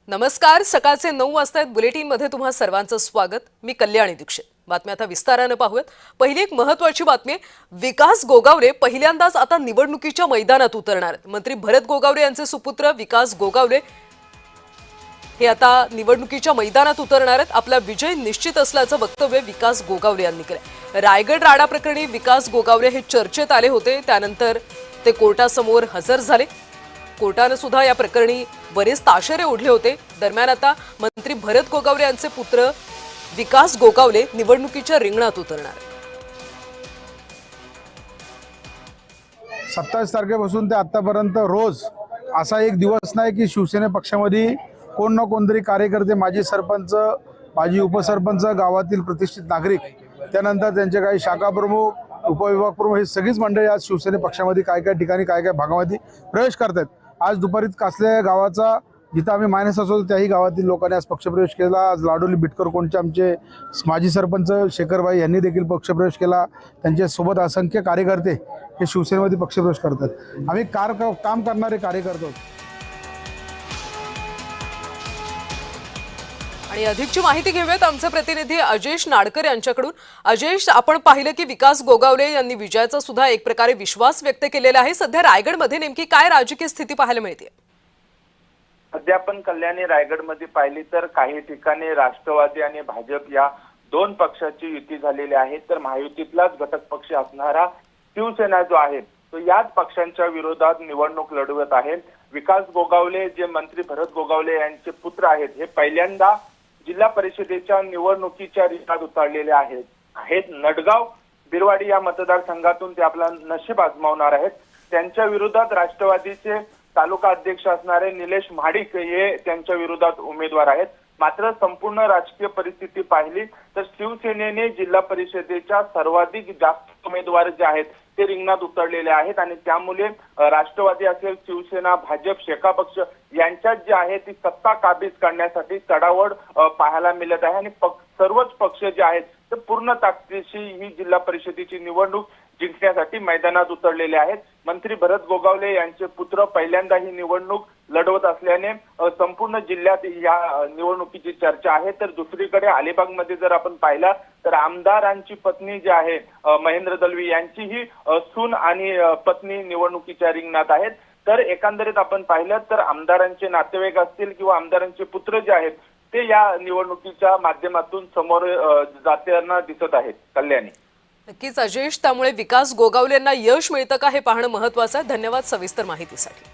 नमस्कार, सकाळचे 9 वाजता बुलेटिन मध्ये तुम्हा सर्वांचं स्वागत। मी कल्याणी दीक्षित। बातम्या आता विस्ताराने पाहूयात। पहिली एक महत्त्वाची बातमी, विकास गोगावले पहिल्यांदाच आता निवडणुकीच्या मैदानात उतरणार आहेत। मंत्री भरत गोगावले यांचे सुपुत्र विकास गोगावले हे आता निवडणुकीच्या मैदानात उतरणार आहेत। आपला विजय निश्चित असल्याचं वक्तव्य विकास गोगावले यांनी केलं। रायगड राडा प्रकरणी विकास गोगावले हे चर्चेत आले होते, त्यानंतर ते कोर्टासमोर हजर झाले। कोर्टाने सुद्धा या प्रकरणी बरेच ताशेरे ओढले होते। दरम्यान आता मंत्री भरत गोगावले यांचे पुत्र विकास गोगावले निवडणुकीच्या रिंगणात उतरणार आहेत। 27 तारखेपासून ते आतापर्यंत रोज असा एक दिवस नाही की शिवसेना पक्षामध्ये कोण ना कोणतरी कार्यकर्ते, माजी सरपंच, माजी उपसरपंच, गावातील प्रतिष्ठित नागरिक, त्यानंतर त्यांचे काही शाखा प्रमुख, उपविभाग प्रमुख, हे सगळीच मंडळी आज शिवसेना पक्षामध्ये काय काय ठिकाणी काय काय भागामध्ये प्रवेश करतात। आज दुपारी कासले गावाचा, जिथं आम्ही मायनस असतो त्याही गावातील लोकांनी आज पक्षप्रवेश केला। आज लाडोली बिटकर कोणचे आमचे माजी सरपंच शेखरबाई यांनी देखील पक्षप्रवेश केला। त्यांच्यासोबत असंख्य कार्यकर्ते हे शिवसेनेमध्ये पक्षप्रवेश करतात। आम्ही काम करणारे कार्यकर्ते आहोत। आणि अधिकची माहिती घेऊयात आमचे प्रतिनिधी अजेश नाडकर यांच्याकडून। अजेश, आपण पाहिलं की विकास गोगावले यांनी विजयाचा सुद्धा एक प्रकारे विश्वास व्यक्त केलेला आहे। सध्या रायगडमध्ये नेमकी काय राजकीय स्थिती पाहायला मिळते? सध्या आपण कल्याणी रायगडमध्ये पाहिली तर काही ठिकाणी राष्ट्रवादी आणि भाजप या दोन पक्षाची युती झालेली आहे, तर महायुतीतलाच घटक पक्ष असणारा शिवसेना जो आहे तो याच पक्षांच्या विरोधात निवडणूक लढवत आहे। विकास गोगावले जे मंत्री भरत गोगावले यांचे पुत्र आहेत, हे पहिल्यांदा जिल्हा परिषदेच्या निवडणुकीच्या रिंगणात उतरलेले आहेत। नडगाव बिरवाडी या मतदारसंघातून ते आपला नशीब आजमावणार आहेत। त्यांच्या विरोधात राष्ट्रवादीचे तालुका अध्यक्ष असणारे निलेश महाडिक हे त्यांच्या विरोधात उमेदवार आहेत। मात्र संपूर्ण राजकीय परिस्थिती पाहिली तर शिवसेनेने जिल्हा परिषदेच्या सर्वाधिक जास्त उमेदवार जे आहेत ते रिंगणात उतरलेले आहेत आणि त्यामुळे राष्ट्रवादी असेल, शिवसेना, भाजप, शेका पक्ष यांच्यात जे आहे ती सत्ता काबीज करण्यासाठी चढाओढ पाहायला मिळत आहे आणि सर्वच पक्ष जे आहेत ते पूर्ण ताकदीशी ही जिल्हा परिषदेची निवडणूक जिंकण्यासाठी मैदानात उतरलेले आहेत। मंत्री भरत गोगावले यांचे पुत्र पहिल्यांदा ही निवडणूक लढवत असल्याने संपूर्ण जिल्ह्यात या निवडणुकीची चर्चा आहे। तर दुसरीकडे अलिबागमध्ये जर आपण पाहिला तर आमदारांची पत्नी जी आहे महेंद्र दलवी यांचीही सून आणि पत्नी निवडणुकीच्या रिंगणात आहेत। तर एकंदरीत आपण पाहिलं तर आमदारांचे नातेवाईक असतील किंवा आमदारांचे पुत्र जे आहेत ते या निवडणुकीच्या माध्यमातून समोर जाताना दिसत आहेत। कल्याणी नक्कीच अजेश, त्यामुळे विकास गोगावले यांना यश मिळतं का हे पाहणं महत्त्वाचं आहे। धन्यवाद सविस्तर माहितीसाठी।